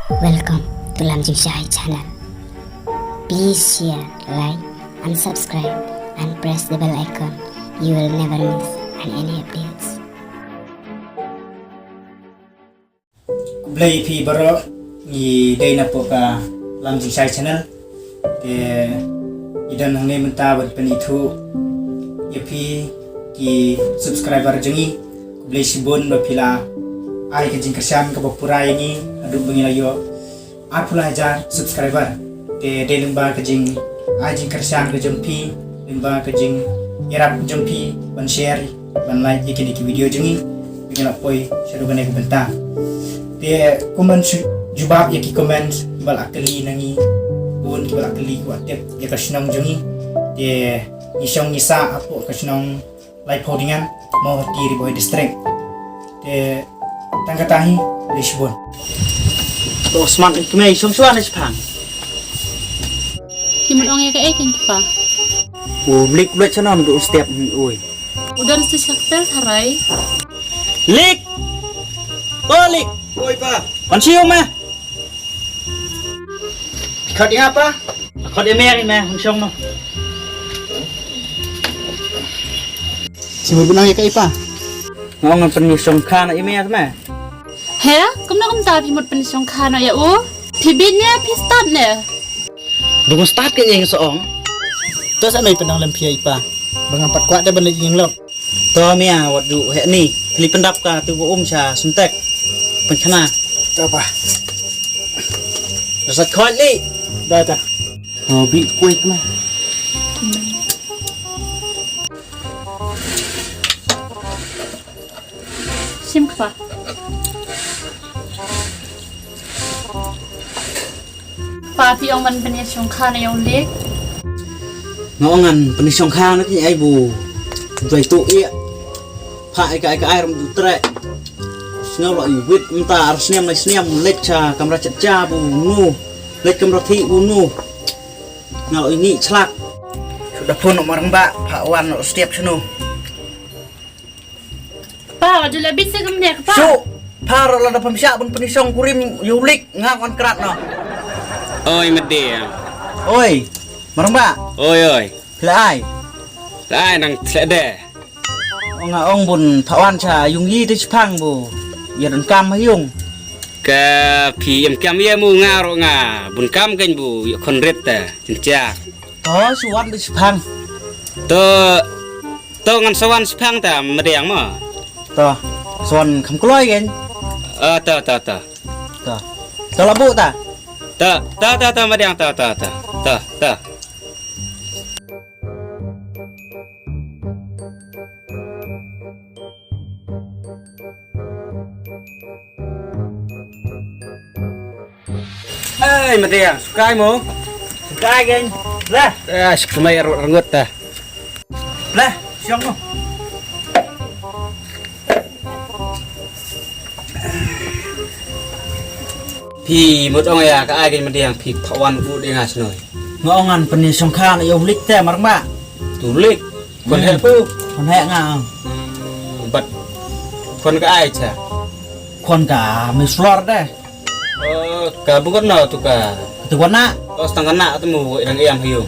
Welcome to Lamjing Shahid channel. Please share, like and subscribe and press the bell icon. You will never miss any updates. Play pi baro ni day na po ka Lamjing Shahid channel. Ke idan hangne menta bad penitu yapi ki subscriber jengi play sibon ba pila ai ke jingkersan ke bapura ini adu bengila yo 8,000 subscriber te de lemba ke jing ai jingkersan ke jempi lemba ke jing yarap jempi ban share ban like iki video jengi bengila poi sharu gane ke benta te comment jubab yaki comment bal akli nangi pun ki bal akli ku atep ya kasnong jengi te isong nisa apo kasnong live codingan mau diri boy district te tangkatahi Lisbon Osman kemei song-suan Jepang. Himut ong ya ke ekin pa. Lik udah cenam do setiap oi. Udah mesti saktel harai. Lik. Lik. Oi pa. Pansiu mah. Kau di apa? Kau di meri mah song no. si berbunang ya kai pa Ngomong penuh song kana email mah. He, kamu tak himut penisong kana ya Pibitnya pistat ne. Dungo start kan yang seong. terus anoi penang lempia ipa bangang pat kuat dah benda jing lok To mia wadu he ni. Kli pendap ka tu cha suntek. Penkana. apa Rasat kau li. dah dah Oh bi kuih mah. Sim pa. Papi ong man penisong kana yung lik. Ngongan penisong khang nak ni ai bu. Doi tu ia. Phai ka ai ram du tre. Snau lo wit mta ar snem lai snem lek cha kamera cha bu nu. Lek kamera thi bu nu. Ngau ini celak. Sudah pun orang mbak Pak Wan setiap senu. Pa, wajah lebih segem ne pa. Su. Paro la dapat siap pun penisong kurim yulik ngawan kerat no. Oi Mediang. Oi. Marang mbak. Oi. Lai. Lai nang tlede. Ong bun Pak Wan cha yung yi ti Jepang bu. Ya dan kam yung. Ke PM kam ye mu ngaro nga. Bun kam kan bu yo konret ta. Cincak. Oh suwan ti Jepang. To ngan sawan sepang ta Mediang mo. To. Suwan kam kloi kan. Ta. To. To labu ta. Ta Mediang ta. Hey Mediang, sukai mo? Sukai kan. Lah. Sekumai renggut ta. Lah, siang mo. Pi một ông ya ka ai kan Mediang pi Pawan bu de ngas noi. Ngongan penisong khang yung lik te marang mbak. Tulik kon hel pu. Kon hek nga. Bat kon ka ai cha. Kon ka mislor deh. Ka bukan no tu ka. Tu wana. Setengah nak tu mu yang ayam hiu.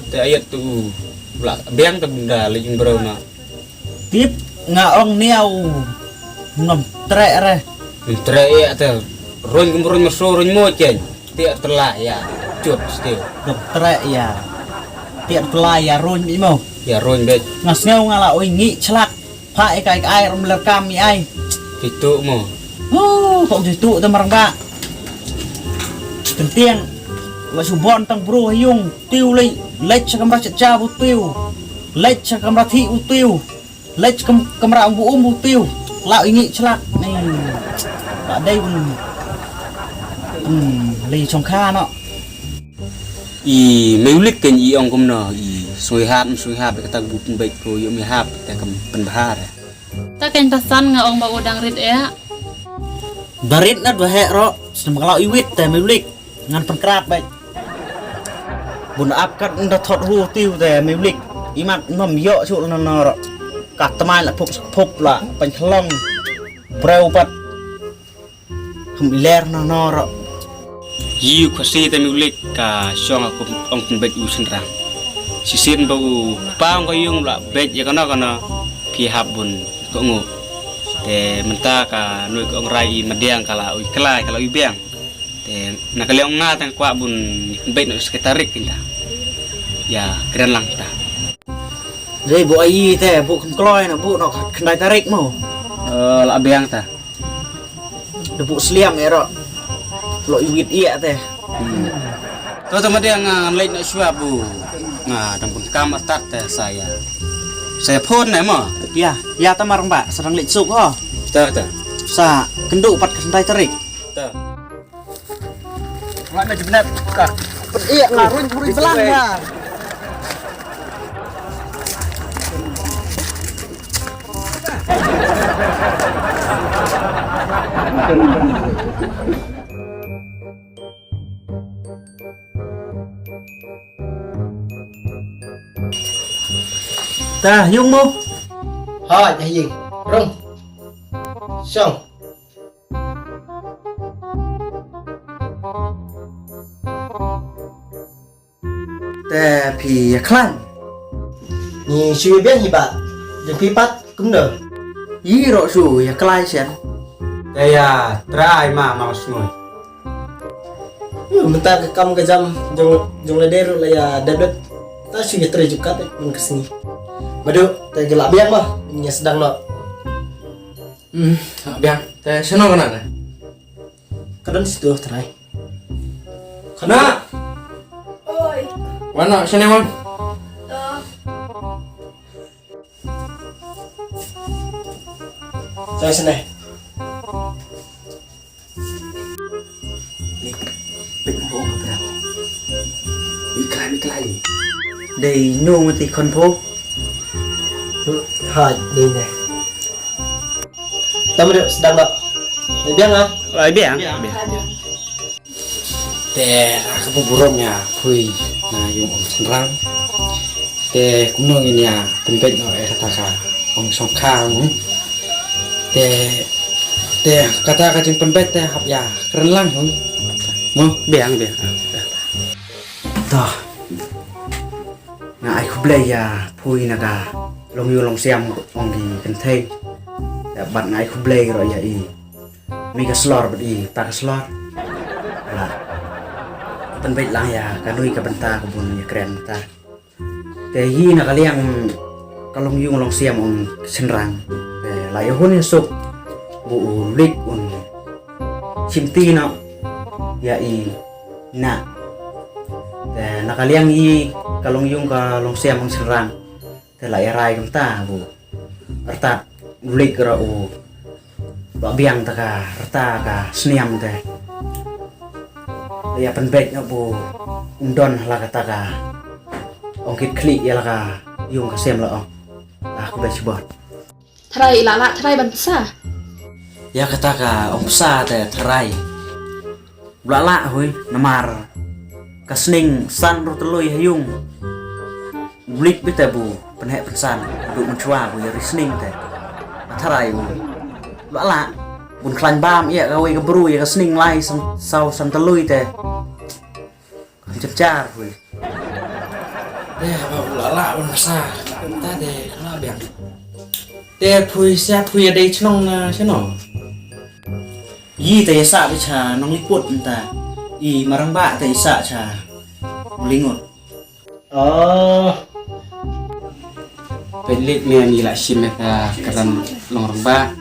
Te ayat tu. Bla biang tu benda lejing bro na. Tip nga ong niau. Ngom trek re. Tre ya tu. Ron masuk ron mo chen. Tiak telak ya. Cut stil. Ngom trek ya. Tiap telai ya ron mi mo. Ya ron bet. Ngas ngau ngala oi ngi celak. Pak ikai air melerkam mi ai. Itu mo. Kok jitu tu marang mbak. Tentiang wa subon tang bro yung tiu lech kamera cha bu tiu. Lech kamera thi u tiu. Lech kamera bu tiu. Lau ingi celak ni. Tak đây li trong kha nó. I meulik kan i ong kom no i sui hat kata bu pembek ko yo mi hap ta kam penbahar. Tak kan tasan nga ong ba udang rit ya. Barit na dua hek ro. Sem kalau iwit te meulik ngan penkrat baik. Bun ap kat nda thot hu tiu te meulik. Imat nom yo chu no ro. Kat tamai la phuk la pan khlong. Breu pat ler no ro Yiu kwasi tami ulik ka syong aku ong pembet u senrang. Sisin bau paung ko yung la bet ya kana pihak bun ko ngu. Te menta ka nui ko rai mediang kala ui kelai kala ui biang. Te nakali ong nga tang kwa bun pembet no sekretarik kita. Ya keren lang ta. Dei bu ai te bu kloi na bu no kendai tarik mau. La biang ta. De bu sliam ero. Lo iwit iya teh. Tuh teman dia late nak swab bu. Dan pun kamar tat teh saya. Saya pun nama. Ya tamar mbak sedang lit suk oh. Betul. Sa kenduk pat kendai tarik. Betul. Nggak macam benar. Iya ngarun buri belang ya. Ta yung mo. Hỏi nhà gì? Rung. Xong. Ta phi khlan. Nhìn suy biết gì bạn? Đừng phi bắt cũng được. Yi ro su ya klai sen. Saya try mas ngoi. Mình ta cái cầm cái dăm dùng lại đây rồi là đẹp đất. Ta suy terus juga deh mình kesini. Madu, ta gelap biang mah, nya sedang no. Biang, teh senang kan? Kadang situ terai. Kana? Oi. Mana sini man? Saya sini. Bịch hổ mà bèo. Iklan. Đây nô mà thì con phố. Hỏi đi này. Tâm được sedang no. Biang ah. Lai biang. Teh aku burungnya, hui, nah yung om senrang. Teh kumno ini ya, tempet no kata om songkang. Teh kata kacang tempet teh hap ya, keren lang hui. Mau biang. Tah. Na ai khu blei ya phui na ka. Long yu long siam ong di kan thei. Ya bat ngai khu blei ro ya i. Mi ka slor bat i, ta ka slor. Lah. Pen bait lang ya ka nui ka benta ka bun ya keren ta. Te hi na ka liang ka long yu long siam ong senrang. Te la ya hun ya sup. Bu lik un. Chim ti na. Ya i na. Te nakaliang i kalong yung ka long siam ong senrang. Te la ya rai kam ta bu. Arta lik ra u. Ba biang ta ka arta ka sniam te. Ya penbet na bu undon la kata ka. Ong kit klik ya la ka yung ka sem la ong. Aku dah coba. Try lala try ban besar. Ya kata ka ong sa te terai. Blala hui namar. Kasning san ro teloy hayung. Blik bita bu penhek pensan du menchua bu ya risning te. Terai bu. Blala bun klan bam ya gawe ka bru ya kasning lai sau san teloy te. Cepcar hui. Teh apa lala pun besar, ta teh kana biang. Teh pui siap pui ada cenong na cenong. Yi te sa bi cha nong liput ta. I marang ba te sa cha. Lingot. Oh. Pelik ni ni la sim ka karam long rba.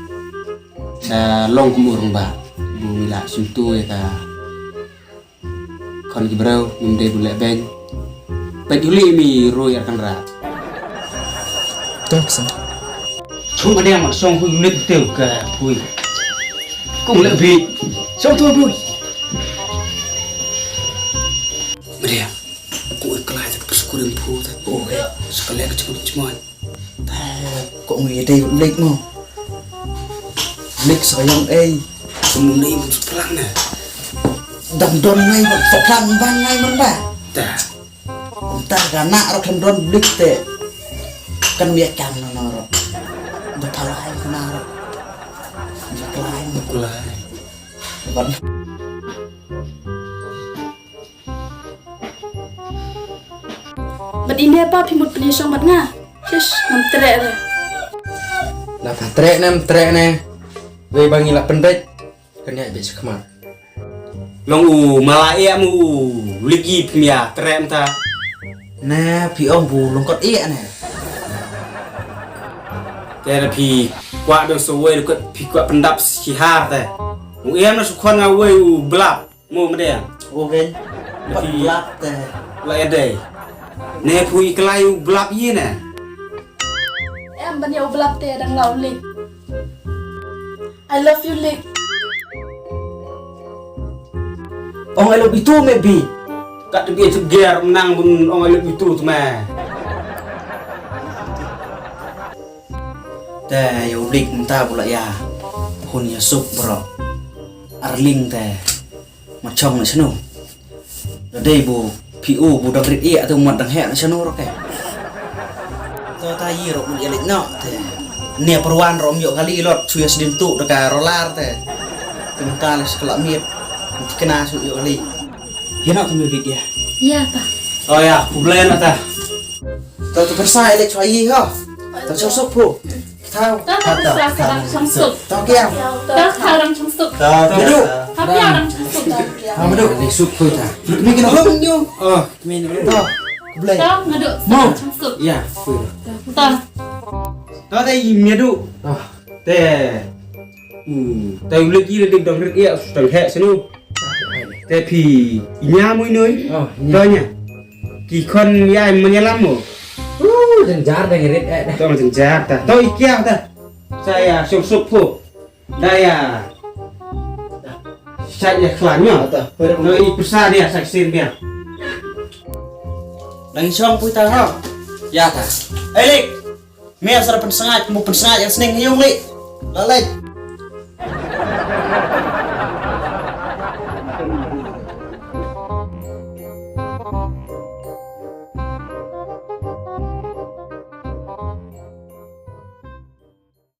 Da long kum rba. Bu mi la sim tu ka. Kon gibrau mum de bule ben. Peduli mi roy akan ra. Tunggu sen. Chúng ada yang song hui ulit teu ka hui. Kung lebih Xong thôi bui. Maria, aku ikhlas tak bersyukur empu tak. Oke, sekali aku cuma. Kok ngi đây lịch mà. Lịch sayang ei. Semua ni ibu perang na. Đầm đồn ngay vật phật lăng ban ngay mắn bà. Dah. Ta cả nạ rồi thầm đồn lịch tệ. Kan biak cam nó rồi. Được thảo ai không nào rồi. Được lại một Kulai. Vẫn Bat ini apa pimut penisong bat nga? Shush, ngam tere re. Là phải trệ nè về bằng là phân tích cái này bị sức mặt long u malaya mu ligi pimia trem ta Nè phi ông bù lông con ĩa nè te la pi kwa do so we ko pi kwa pendap si har te u em na su khon nga we u blap mo me de Ok Bắt Thì- lát tè la e de ne pui klai u blap yi nè Em ban yêu blap te dang lau lik. I love you lik. Ông ấy lúc bị tu mẹ bì kat de bi tu ger menang bun ong ai lu tu tu ma Tè yêu địch ta bù lại à Hôn ya sụp bro Arling tè Mặt trong này chân Ở đây bù phi u bù đặc rịt ĩa từ mặt đằng hẹn nó chân đó kẻ Tao ta yi rộng bù lịch nọ tè Nè perwan rom yuk kali lot Suya sedin tu deka rolar tè Tengah ta les kelak miet Nanti kena su yuk kali Ya nak tu milik ya Ya ta. oh ya ku blen ta Tao tu persai lek choi yi ha Tao cho sốc bù Tao Ta ta sa sa trong suk. Tao kêu Ta kharang trong suk. Medu Hap ya rang trong suk ta. Tao medu để sụp thôi ta Mình kena hông nyu mình Tao Boleh Ta ngadu Mau. trong suk. dạ thôi Ta. ta dai mi du te te u ligi de dong rit ya dong he senu te pi nya mui noi to nya ki khon yai menyelam mo dân giá đây người đấy to ma jang ta to ikia ta saya sum sup pu saya saya khlanyo no i pisa dia saksin dia Lagi song pui tao ha dạ ta Eh Lik Mia sara pensengat Mau pensengat yang seneng hiung Lik Lalek